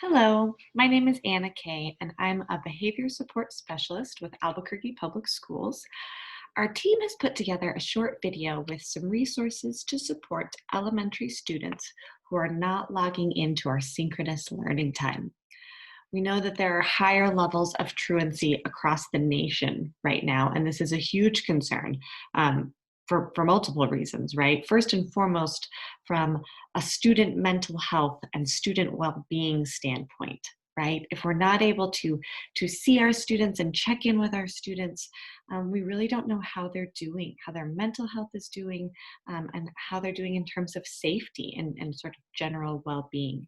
Hello, my name is Anna Kay, and I'm a behavior support specialist with Albuquerque Public Schools. Our team has put together a short video with some resources to support elementary students who are not logging into our synchronous learning time. We know that there are higher levels of truancy across the nation right now, and this is a huge concern for multiple reasons, right? First and foremost, from a student mental health and student well-being standpoint, right? If we're not able to see our students and check in with our students, we really don't know how they're doing, how their mental health is doing, and how they're doing in terms of safety and sort of general well-being.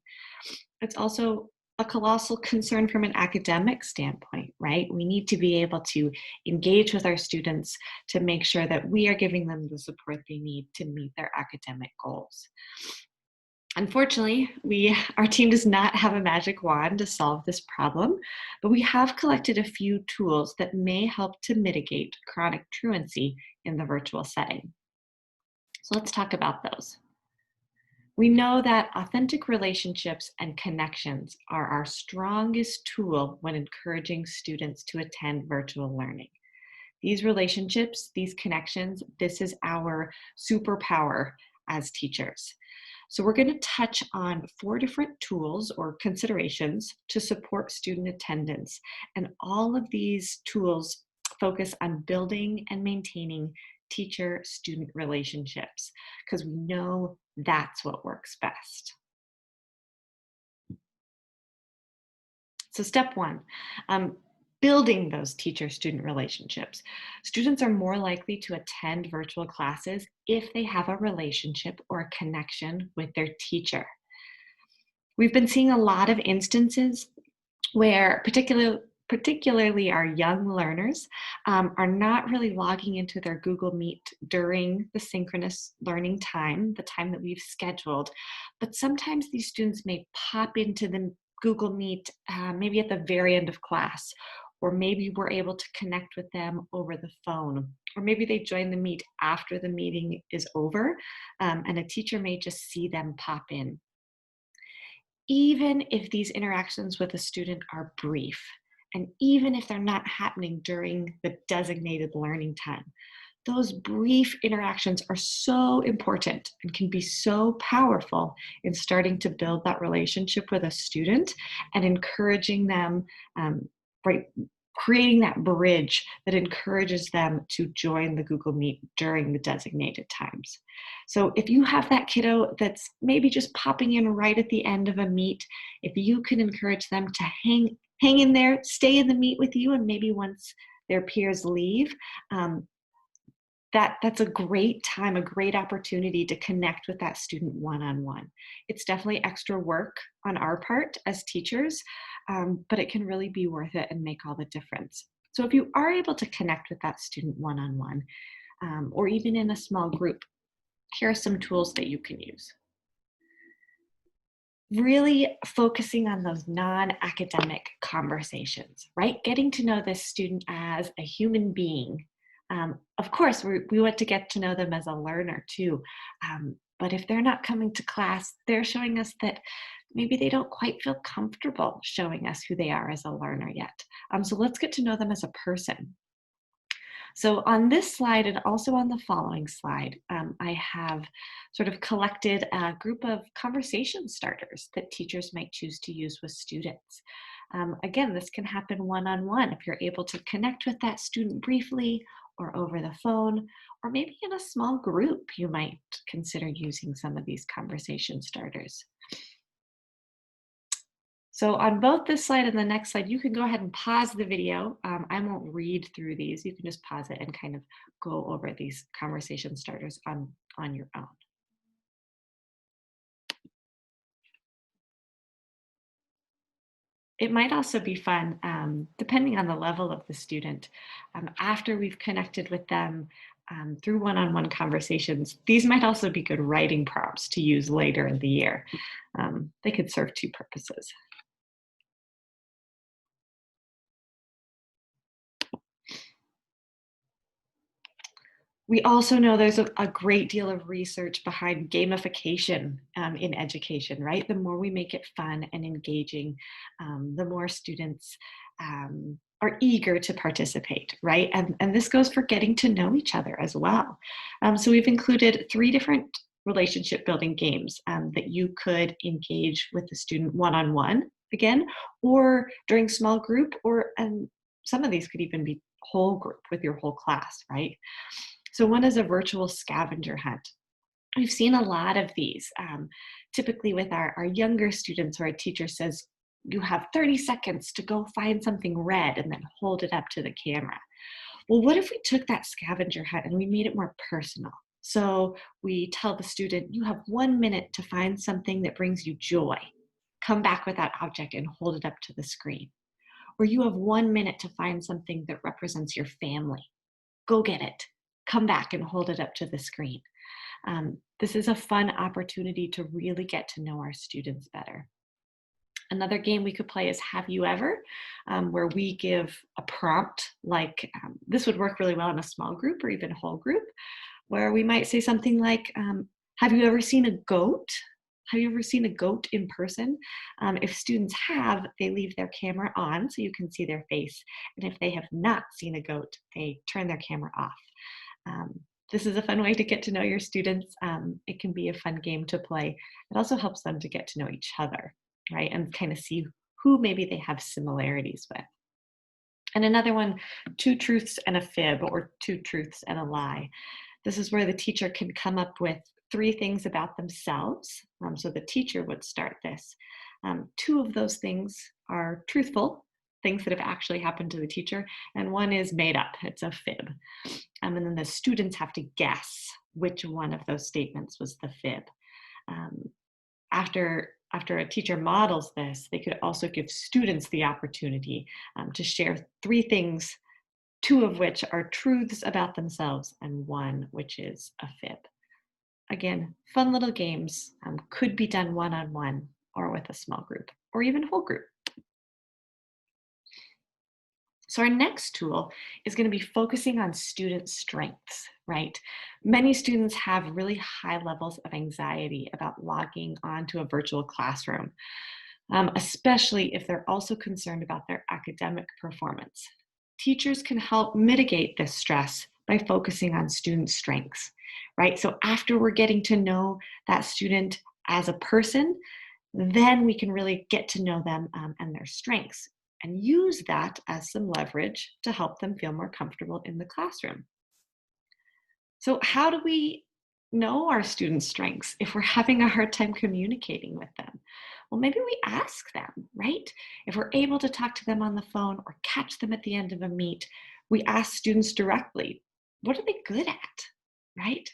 It's also a colossal concern from an academic standpoint, right? We need to be able to engage with our students to make sure that we are giving them the support they need to meet their academic goals. Unfortunately, our team does not have a magic wand to solve this problem, but we have collected a few tools that may help to mitigate chronic truancy in the virtual setting. So let's talk about those. We know that authentic relationships and connections are our strongest tool when encouraging students to attend virtual learning. These relationships, these connections, this is our superpower as teachers. So we're going to touch on 4 different tools or considerations to support student attendance. And all of these tools focus on building and maintaining teacher-student relationships because we know that's what works best. So step 1, building those teacher-student relationships. Students are more likely to attend virtual classes if they have a relationship or a connection with their teacher. We've been seeing a lot of instances where particularly our young learners are not really logging into their Google Meet during the synchronous learning time, the time that we've scheduled, but sometimes these students may pop into the Google Meet maybe at the very end of class, or maybe we're able to connect with them over the phone, or maybe they join the meet after the meeting is over, and a teacher may just see them pop in. Even if these interactions with a student are brief, and even if they're not happening during the designated learning time, those brief interactions are so important and can be so powerful in starting to build that relationship with a student and encouraging them, right, creating that bridge that encourages them to join the Google Meet during the designated times. So if you have that kiddo that's maybe just popping in right at the end of a meet, if you can encourage them to hang in there, stay in the meet with you, and maybe once their peers leave, that's a great time, a great opportunity to connect with that student one-on-one. It's definitely extra work on our part as teachers, but it can really be worth it and make all the difference. So if you are able to connect with that student one-on-one, or even in a small group, here are some tools that you can use. Really focusing on those non-academic conversations, right? Getting to know this student as a human being. Of course, we want to get to know them as a learner too. But if they're not coming to class, they're showing us that maybe they don't quite feel comfortable showing us who they are as a learner yet. So let's get to know them as a person. So on this slide and also on the following slide, I have sort of collected a group of conversation starters that teachers might choose to use with students. Again, this can happen one-on-one if you're able to connect with that student briefly or over the phone, or maybe in a small group, you might consider using some of these conversation starters. So on both this slide and the next slide, you can go ahead and pause the video. I won't read through these. You can just pause it and kind of go over these conversation starters on your own. It might also be fun, depending on the level of the student, after we've connected with them through one-on-one conversations, these might also be good writing prompts to use later in the year. They could serve 2 purposes. We also know there's a great deal of research behind gamification in education, right? The more we make it fun and engaging, the more students are eager to participate, right? And this goes for getting to know each other as well. So we've included 3 different relationship building games that you could engage with the student one-on-one again, or during small group, or some of these could even be whole group with your whole class, right? So one is a virtual scavenger hunt. We've seen a lot of these, typically with our younger students where a teacher says, you have 30 seconds to go find something red and then hold it up to the camera. Well, what if we took that scavenger hunt and we made it more personal? So we tell the student, you have 1 minute to find something that brings you joy. Come back with that object and hold it up to the screen. Or you have 1 minute to find something that represents your family. Go get it. Come back and hold it up to the screen. This is a fun opportunity to really get to know our students better. Another game we could play is Have You Ever, where we give a prompt like, this would work really well in a small group or even whole group, where we might say something like, have you ever seen a goat? Have you ever seen a goat in person? If students have, they leave their camera on so you can see their face. And if they have not seen a goat, they turn their camera off. Um, this is a fun way to get to know your students. It can be a fun game to play. It also helps them to get to know each other, right? And kind of see who maybe they have similarities with. And another one, 2 truths and a fib, or 2 truths and a lie. This is where the teacher can come up with 3 things about themselves. So the teacher would start this. 2 of those things are truthful, things that have actually happened to the teacher, and 1 is made up, it's a fib. And then the students have to guess which one of those statements was the fib. Um, after a teacher models this, they could also give students the opportunity to share 3 things, 2 of which are truths about themselves and 1 which is a fib. Again, fun little games, could be done one-on-one or with a small group or even whole group. So our next tool is going to be focusing on student strengths, right? Many students have really high levels of anxiety about logging onto a virtual classroom, especially if they're also concerned about their academic performance. Teachers can help mitigate this stress by focusing on student strengths, right? So after we're getting to know that student as a person, then we can really get to know them and their strengths and use that as some leverage to help them feel more comfortable in the classroom. So how do we know our students' strengths if we're having a hard time communicating with them? Well, maybe we ask them, right? If we're able to talk to them on the phone or catch them at the end of a meet, we ask students directly, what are they good at, right?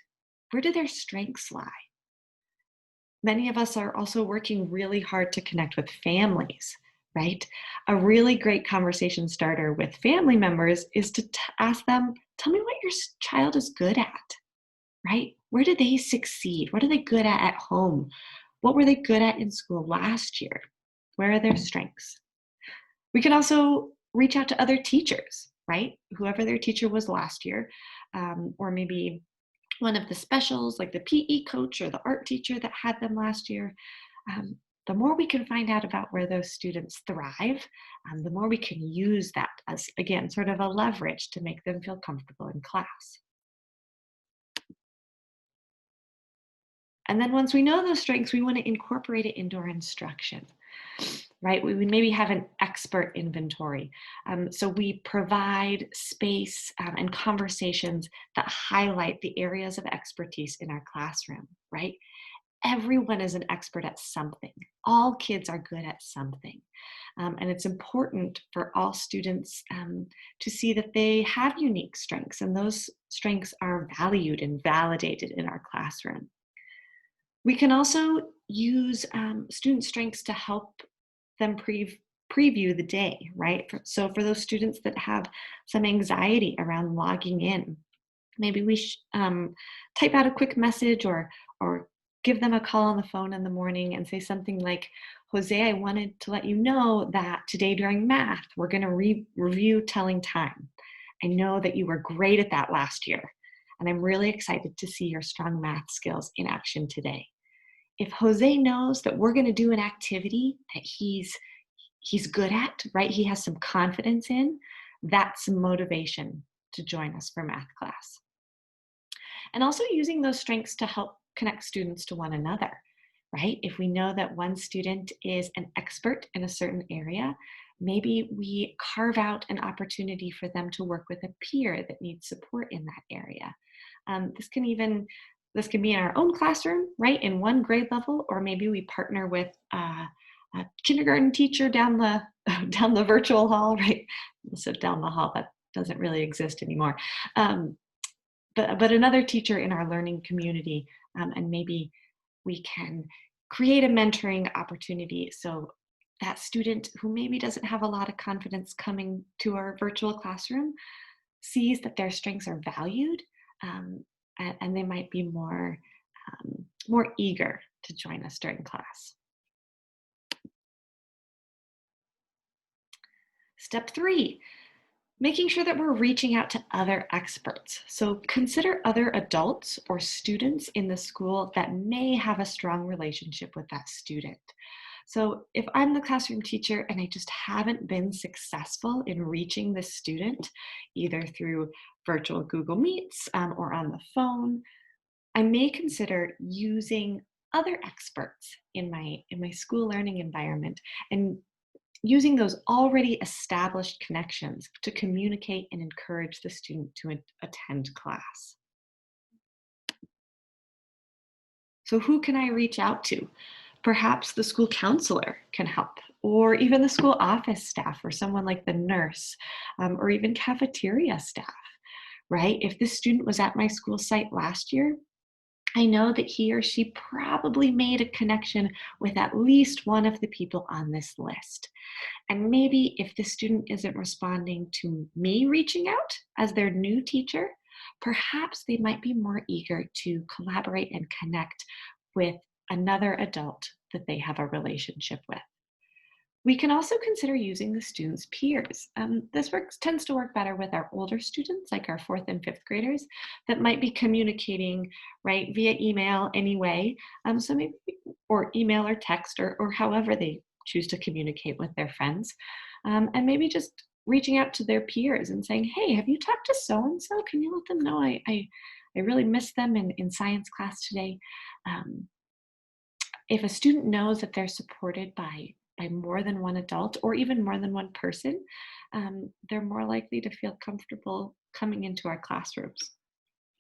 Where do their strengths lie? Many of us are also working really hard to connect with families, right? A really great conversation starter with family members is to ask them, tell me what your child is good at, right? Where do they succeed? What are they good at home? What were they good at in school last year? Where are their strengths? We can also reach out to other teachers, right? Whoever their teacher was last year, or maybe one of the specials like the PE coach or the art teacher that had them last year. The more we can find out about where those students thrive, the more we can use that as, again, sort of a leverage to make them feel comfortable in class. And then once we know those strengths, we want to incorporate it into our instruction, right? We maybe have an expert inventory. So we provide space and conversations that highlight the areas of expertise in our classroom, right? Everyone is an expert at something. All kids are good at something. And it's important for all students to see that they have unique strengths and those strengths are valued and validated in our classroom. We can also use student strengths to help them preview the day, right? So for those students that have some anxiety around logging in, maybe we type out a quick message or give them a call on the phone in the morning and say something like, Jose, I wanted to let you know that today during math, we're going to review telling time. I know that you were great at that last year. and I'm really excited to see your strong math skills in action today. If Jose knows that we're going to do an activity that he's good at, right? He has some confidence in, that's some motivation to join us for math class. And also using those strengths to help connect students to one another, right? If we know that one student is an expert in a certain area, maybe we carve out an opportunity for them to work with a peer that needs support in that area. This can be in our own classroom, right, in one grade level, or maybe we partner with a kindergarten teacher down the down the virtual hall, right? So down the hall, that doesn't really exist anymore. But another teacher in our learning community, and maybe we can create a mentoring opportunity so that student who maybe doesn't have a lot of confidence coming to our virtual classroom sees that their strengths are valued, and they might be more eager to join us during class. Step 3, making sure that we're reaching out to other experts. So consider other adults or students in the school that may have a strong relationship with that student. So if I'm the classroom teacher and I just haven't been successful in reaching this student, either through virtual Google Meets or on the phone, I may consider using other experts in my school learning environment and using those already established connections to communicate and encourage the student to attend class. So who can I reach out to? Perhaps the school counselor can help, or even the school office staff, or someone like the nurse, or even cafeteria staff, right? If this student was at my school site last year, I know that he or she probably made a connection with at least one of the people on this list. And maybe if the student isn't responding to me reaching out as their new teacher, perhaps they might be more eager to collaborate and connect with another adult that they have a relationship with. We can also consider using the students' peers. This tends to work better with our older students, like our 4th and 5th graders, that might be communicating right via email anyway. So maybe, or email or text, or however they choose to communicate with their friends, and maybe just reaching out to their peers and saying, "Hey, have you talked to so and so? Can you let them know I really missed them in science class today?" If a student knows that they're supported by more than one adult or even more than one person, they're more likely to feel comfortable coming into our classrooms,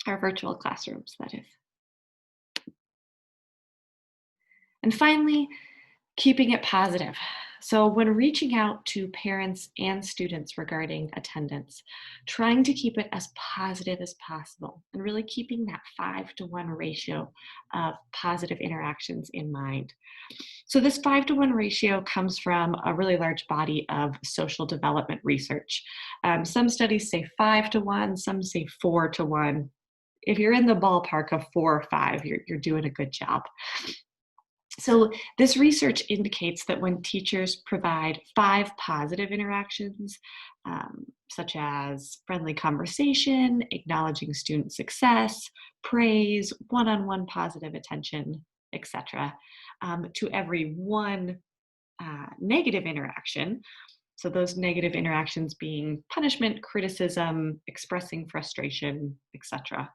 our virtual classrooms, that is. And finally, keeping it positive. So when reaching out to parents and students regarding attendance, trying to keep it as positive as possible and really keeping that 5-to-1 ratio of positive interactions in mind. So this 5-to-1 ratio comes from a really large body of social development research. Some studies say 5-to-1, some say 4-to-1. If you're in the ballpark of 4 or 5, you're doing a good job. So this research indicates that when teachers provide 5 positive interactions, such as friendly conversation, acknowledging student success, praise, one-on-one positive attention, etc., to every 1 negative interaction, so those negative interactions being punishment, criticism, expressing frustration, etc.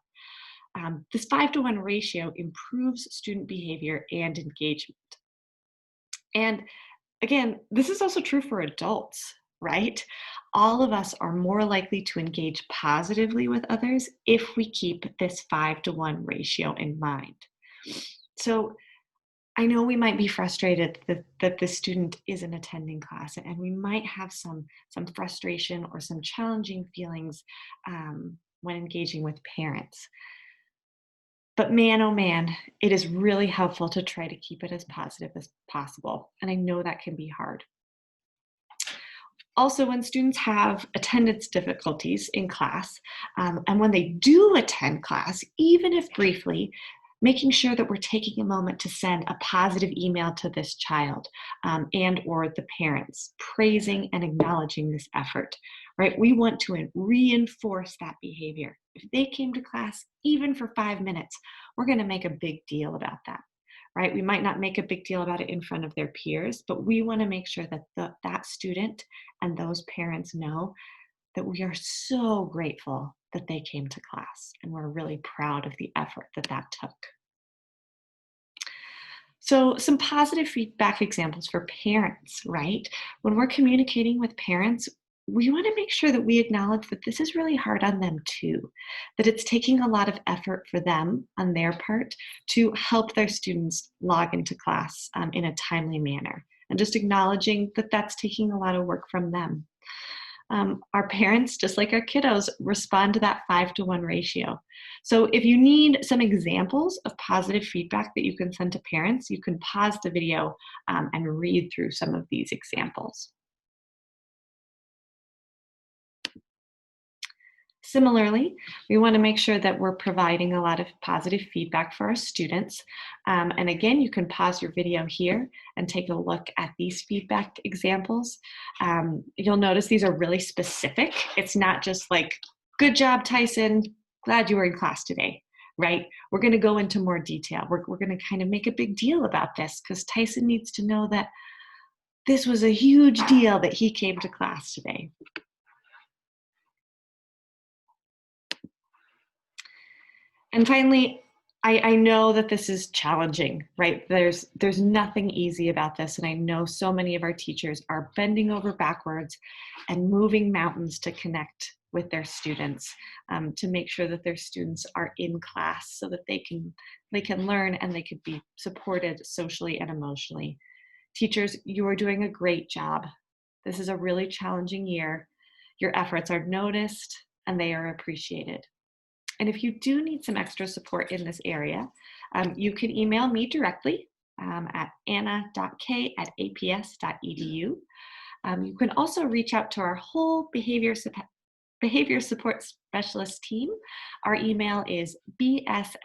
This 5-to-1 ratio improves student behavior and engagement. And again, this is also true for adults, right? All of us are more likely to engage positively with others if we keep this 5-to-1 ratio in mind. So I know we might be frustrated that the student isn't attending class, and we might have some frustration or some challenging feelings when engaging with parents. But man, oh man, it is really helpful to try to keep it as positive as possible. And I know that can be hard. Also, when students have attendance difficulties in class, and when they do attend class, even if briefly, Making sure that we're taking a moment to send a positive email to this child and or the parents, praising and acknowledging this effort, right? We want to reinforce that behavior. If they came to class even for 5 minutes, we're going to make a big deal about that, right? We might not make a big deal about it in front of their peers, but we want to make sure that that student and those parents know that we are so grateful that they came to class, and we're really proud of the effort that that took. So, some positive feedback examples for parents, right? When we're communicating with parents, we want to make sure that we acknowledge that this is really hard on them too, that it's taking a lot of effort for them on their part to help their students log into class in a timely manner, and just acknowledging that that's taking a lot of work from them. Our parents, just like our kiddos, respond to that 5-to-1 ratio. So if you need some examples of positive feedback that you can send to parents, you can pause the video and read through some of these examples. Similarly, we want to make sure that we're providing a lot of positive feedback for our students. And again, you can pause your video here and take a look at these feedback examples. You'll notice these are really specific. It's not just like, good job, Tyson, glad you were in class today, right? We're going to go into more detail. We're going to kind of make a big deal about this because Tyson needs to know that this was a huge deal that he came to class today. And finally, I know that this is challenging, right? There's nothing easy about this, and I know so many of our teachers are bending over backwards and moving mountains to connect with their students, to make sure that their students are in class so that they can learn and they could be supported socially and emotionally. Teachers, you are doing a great job. This is a really challenging year. Your efforts are noticed and they are appreciated. And if you do need some extra support in this area, you can email me directly at anna.k@aps.edu. You can also reach out to our whole behavior support specialist team. Our email is bss@aps.edu.